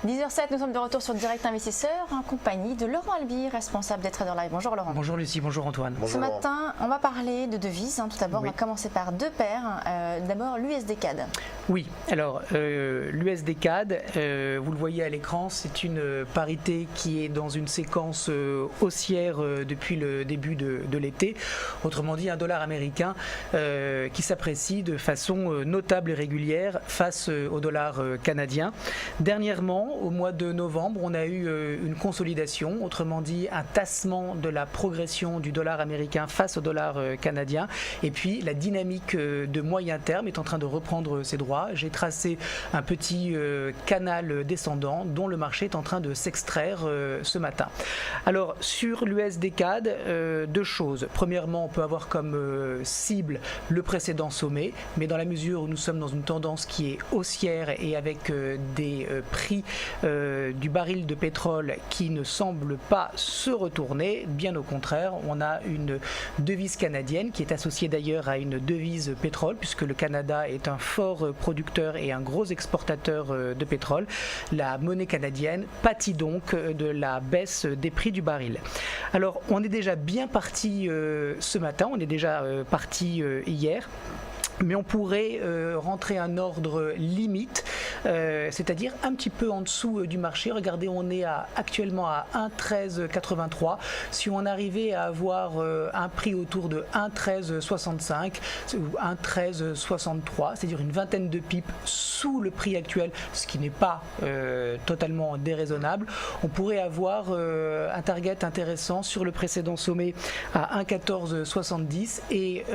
10h07, nous sommes de retour sur Direct Investisseur en compagnie de Laurent Albi, responsable des Traders Live. Bonjour Laurent. Bonjour Lucie, bonjour Antoine. Ce matin, on va parler de devises. Tout d'abord, on va commencer par deux paires. D'abord, l'USD CAD. Oui, alors l'USD CAD, vous le voyez à l'écran, c'est une parité qui est dans une séquence haussière depuis le début de l'été. Autrement dit, un dollar américain qui s'apprécie de façon notable et régulière face au dollar canadien. Dernièrement, au mois de novembre, on a eu une consolidation, autrement dit un tassement de la progression du dollar américain face au dollar canadien. Et puis la dynamique de moyen terme est en train de reprendre ses droits. J'ai tracé un petit canal descendant dont le marché est en train de s'extraire ce matin. Alors sur l'USD CAD, deux choses. Premièrement, on peut avoir comme cible le précédent sommet, mais dans la mesure où nous sommes dans une tendance qui est haussière et avec des prix du baril de pétrole qui ne semble pas se retourner, bien au contraire, on a une devise canadienne qui est associée d'ailleurs à une devise pétrole, puisque le Canada est un fort producteur et un gros exportateur de pétrole. La monnaie canadienne pâtit donc de la baisse des prix du baril. Alors on est déjà bien parti ce matin, on est déjà parti hier. Mais on pourrait rentrer un ordre limite, c'est-à-dire un petit peu en dessous du marché. Regardez, on est actuellement à 1,1383. Si on arrivait à avoir un prix autour de 1,1365 ou 1,1363, c'est-à-dire une vingtaine de pips sous le prix actuel, ce qui n'est pas totalement déraisonnable, on pourrait avoir un target intéressant sur le précédent sommet à 1,1470 et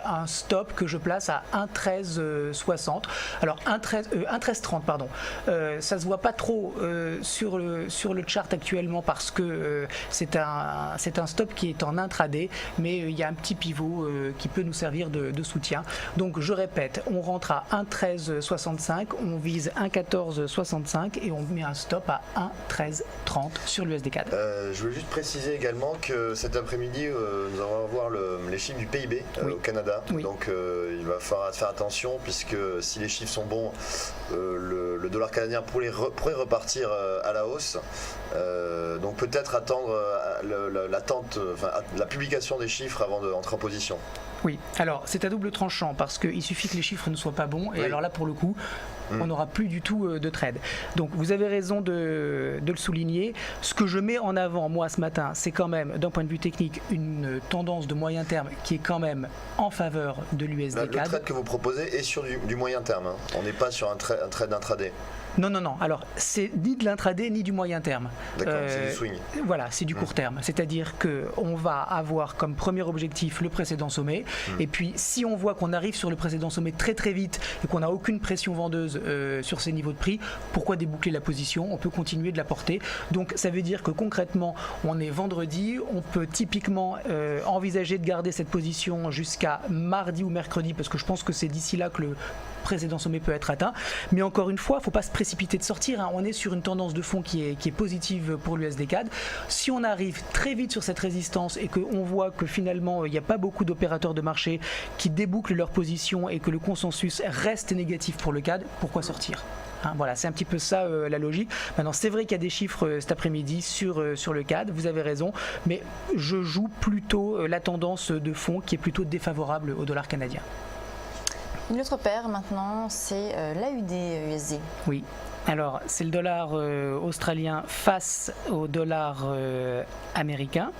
un stop que je place à 1,1360. Alors 1,1330 pardon. Ça se voit pas trop sur le chart actuellement parce que c'est un stop qui est en intraday, mais il y a un petit pivot qui peut nous servir de soutien. Donc je répète, on rentre à 1,1365, on vise 1,1465 et on met un stop à 1,1330 sur l'USD CAD. Je voulais juste préciser également que cet après-midi nous allons avoir les chiffres du PIB au Canada. Oui. Donc il va falloir faire attention puisque si les chiffres sont bons, le dollar canadien pourrait repartir à la hausse. Donc peut-être attendre la publication des chiffres avant d'entrer en position. Oui, alors c'est à double tranchant parce qu'il suffit que les chiffres ne soient pas bons et alors là pour le coup on n'aura plus du tout de trade. Donc vous avez raison de le souligner. Ce que je mets en avant moi ce matin, c'est quand même d'un point de vue technique une tendance de moyen terme qui est quand même en faveur de l'USD CAD. Le trade que vous proposez est sur du moyen terme, hein. On n'est pas sur un trade intraday. Non. Alors, c'est ni de l'intraday ni du moyen terme. D'accord, c'est du swing. Voilà, c'est du court terme. C'est-à-dire qu'on va avoir comme premier objectif le précédent sommet. Et puis, si on voit qu'on arrive sur le précédent sommet très très vite et qu'on n'a aucune pression vendeuse sur ces niveaux de prix, pourquoi déboucler la position? On peut continuer de la porter. Donc, ça veut dire que concrètement, on est vendredi. On peut typiquement envisager de garder cette position jusqu'à mardi ou mercredi parce que je pense que c'est d'ici là que le précédent sommet peut être atteint, mais encore une fois, il ne faut pas se précipiter de sortir, hein. On est sur une tendance de fond qui est positive pour l'USD CAD. Si on arrive très vite sur cette résistance et qu'on voit que finalement il n'y a pas beaucoup d'opérateurs de marché qui débouclent leur position et que le consensus reste négatif pour le CAD, pourquoi sortir? Voilà, c'est un petit peu ça la logique. Maintenant, c'est vrai qu'il y a des chiffres cet après-midi sur le CAD, vous avez raison, mais je joue plutôt la tendance de fond qui est plutôt défavorable au dollar canadien. Une autre paire maintenant, c'est l'AUD USD. Oui. Alors, c'est le dollar australien face au dollar américain.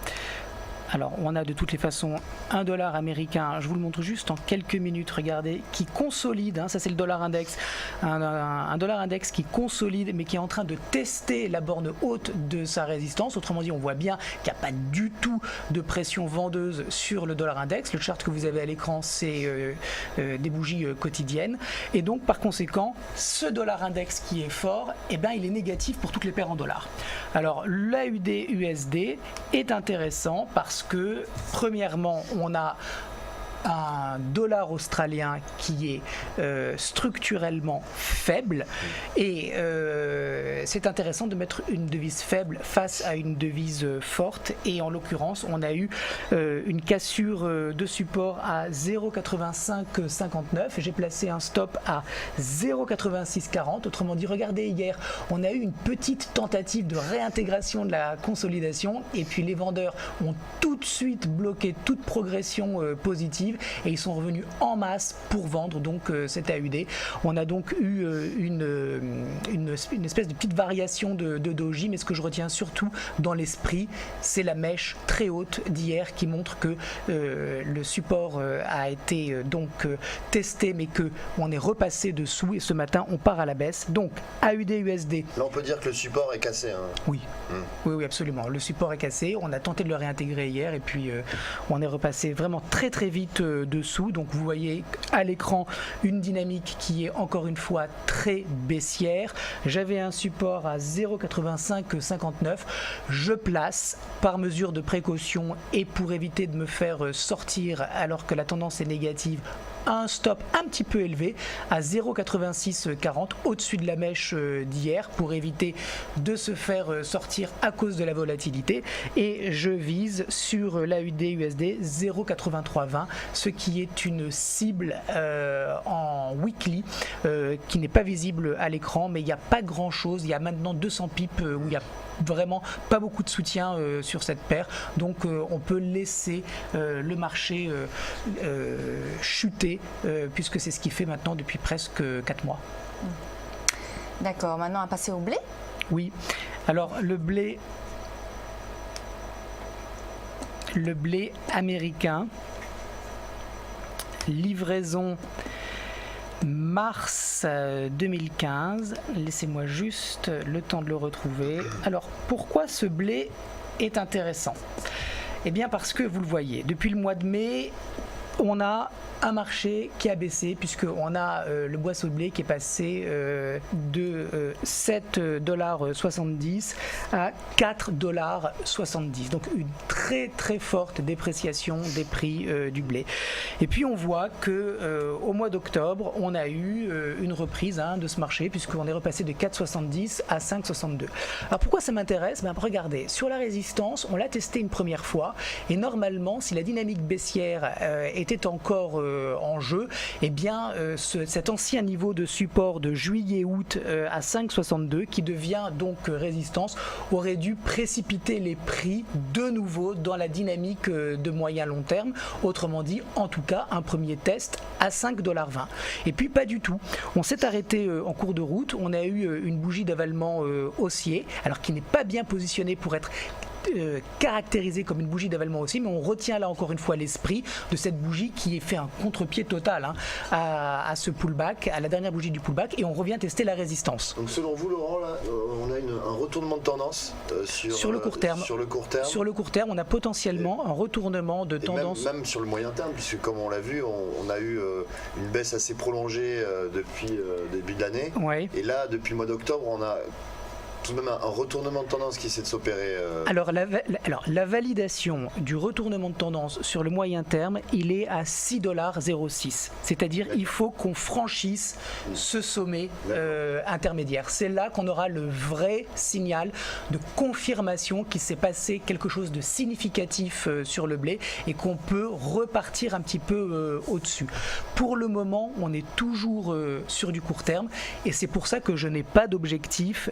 Alors, on a de toutes les façons un dollar américain, je vous le montre juste en quelques minutes, regardez, qui consolide, hein, ça c'est le dollar index, un dollar index qui consolide mais qui est en train de tester la borne haute de sa résistance. Autrement dit, on voit bien qu'il n'y a pas du tout de pression vendeuse sur le dollar index. Le chart que vous avez à l'écran, c'est des bougies quotidiennes. Et donc, par conséquent, ce dollar index qui est fort, eh ben, il est négatif pour toutes les paires en dollars. Alors, l'AUD USD est intéressant parce que, premièrement, on a un dollar australien qui est structurellement faible et c'est intéressant de mettre une devise faible face à une devise forte et en l'occurrence on a eu une cassure de support à 0,8559 et j'ai placé un stop à 0,8640. Autrement dit, regardez, hier on a eu une petite tentative de réintégration de la consolidation et puis les vendeurs ont tout de suite bloqué toute progression positive et ils sont revenus en masse pour vendre donc cet AUD. On a donc eu une espèce de petite variation de doji, mais ce que je retiens surtout dans l'esprit, c'est la mèche très haute d'hier qui montre que le support a été donc testé, mais que on est repassé dessous et ce matin on part à la baisse. Donc AUD USD. Là on peut dire que le support est cassé. Hein. Oui. Oui, absolument. Le support est cassé. On a tenté de le réintégrer hier et puis on est repassé vraiment très très vite dessous. Donc vous voyez à l'écran une dynamique qui est encore une fois très baissière. J'avais un support à 0,8559. Je place par mesure de précaution et pour éviter de me faire sortir alors que la tendance est négative un stop un petit peu élevé à 0,8640 au-dessus de la mèche d'hier pour éviter de se faire sortir à cause de la volatilité et je vise sur l'AUD USD 0,8320 ce qui est une cible en weekly qui n'est pas visible à l'écran mais il n'y a pas grand chose, il y a maintenant 200 pips où il y a vraiment pas beaucoup de soutien sur cette paire donc on peut laisser le marché chuter puisque c'est ce qu'il fait maintenant depuis presque 4 mois. D'accord, maintenant à passer au blé. Oui, alors le blé américain, livraison mars 2015, laissez-moi juste le temps de le retrouver. Alors pourquoi ce blé est intéressant ? Eh bien parce que vous le voyez, depuis le mois de mai, on a un marché qui a baissé puisqu'on a le boisseau de blé qui est passé de 7,70 $ à 4,70 $. Donc une très très forte dépréciation des prix du blé. Et puis on voit que au mois d'octobre, on a eu une reprise de ce marché puisqu'on est repassé de 4,70 à 5,62. Alors pourquoi ça m'intéresse ? Regardez, sur la résistance, on l'a testé une première fois et normalement, si la dynamique baissière était encore en jeu, eh bien cet ancien niveau de support de juillet-août à 5,62 qui devient donc résistance aurait dû précipiter les prix de nouveau dans la dynamique de moyen-long terme, autrement dit en tout cas un premier test à 5,20 $. Et puis pas du tout, on s'est arrêté en cours de route, on a eu une bougie d'avalement haussier, alors qui n'est pas bien positionnée pour être caractérisée comme une bougie d'avalement haussier, mais on retient là encore une fois l'esprit de cette bougie qui fait un contre-pied total à ce pullback, à la dernière bougie du pullback, et on revient tester la résistance. Donc selon vous Laurent, là, on a un retournement de tendance sur le court terme. Sur le court terme. Sur le court terme, on a potentiellement un retournement de tendance. Même sur le moyen terme, puisque comme on l'a vu, on a eu une baisse assez prolongée depuis début de l'année. Ouais. Et là, depuis le mois d'octobre, on a tout de même un retournement de tendance qui essaie de s'opérer. Alors la validation du retournement de tendance sur le moyen terme, il est à 6,06 $. C'est-à-dire il faut qu'on franchisse ce sommet intermédiaire. C'est là qu'on aura le vrai signal de confirmation qu'il s'est passé quelque chose de significatif sur le blé et qu'on peut repartir un petit peu au-dessus. Pour le moment, on est toujours sur du court terme et c'est pour ça que je n'ai pas d'objectif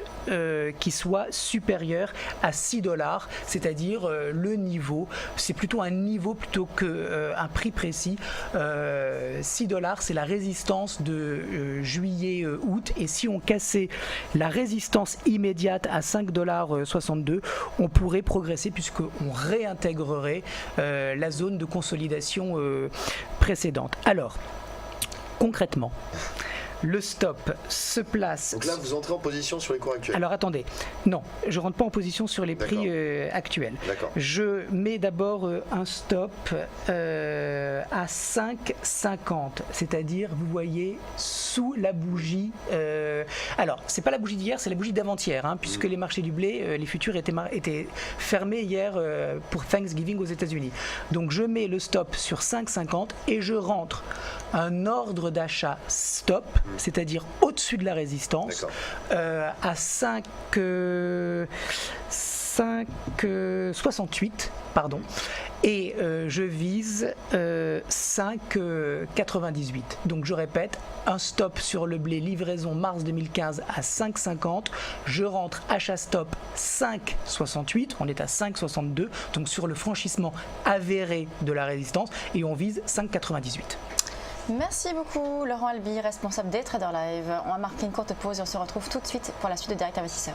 qui soit supérieur à 6 $, c'est-à-dire le niveau, c'est plutôt un niveau plutôt qu'un prix précis. 6 $, c'est la résistance de juillet-août, et si on cassait la résistance immédiate à 5,62 $, on pourrait progresser puisqu'on réintégrerait la zone de consolidation précédente. Alors, concrètement, Le stop se place. Donc là, vous entrez en position sur les cours actuels. Alors attendez, non, je rentre pas en position sur les prix actuels. D'accord. Je mets d'abord un stop à 5,50, c'est-à-dire, vous voyez, sous la bougie. Alors, c'est pas la bougie d'hier, c'est la bougie d'avant-hier, hein, puisque les marchés du blé, les futurs étaient fermés hier pour Thanksgiving aux États-Unis. Donc, je mets le stop sur 5,50 et je rentre un ordre d'achat stop, c'est-à-dire au-dessus de la résistance, à 5,68, pardon, et je vise 5,98. Donc je répète, un stop sur le blé livraison mars 2015 à 5,50, je rentre achat stop 5,68, on est à 5,62, donc sur le franchissement avéré de la résistance, et on vise 5,98. Merci beaucoup Laurent Albi, responsable des Trader Live. On va marquer une courte pause et on se retrouve tout de suite pour la suite de Direct Investisseur.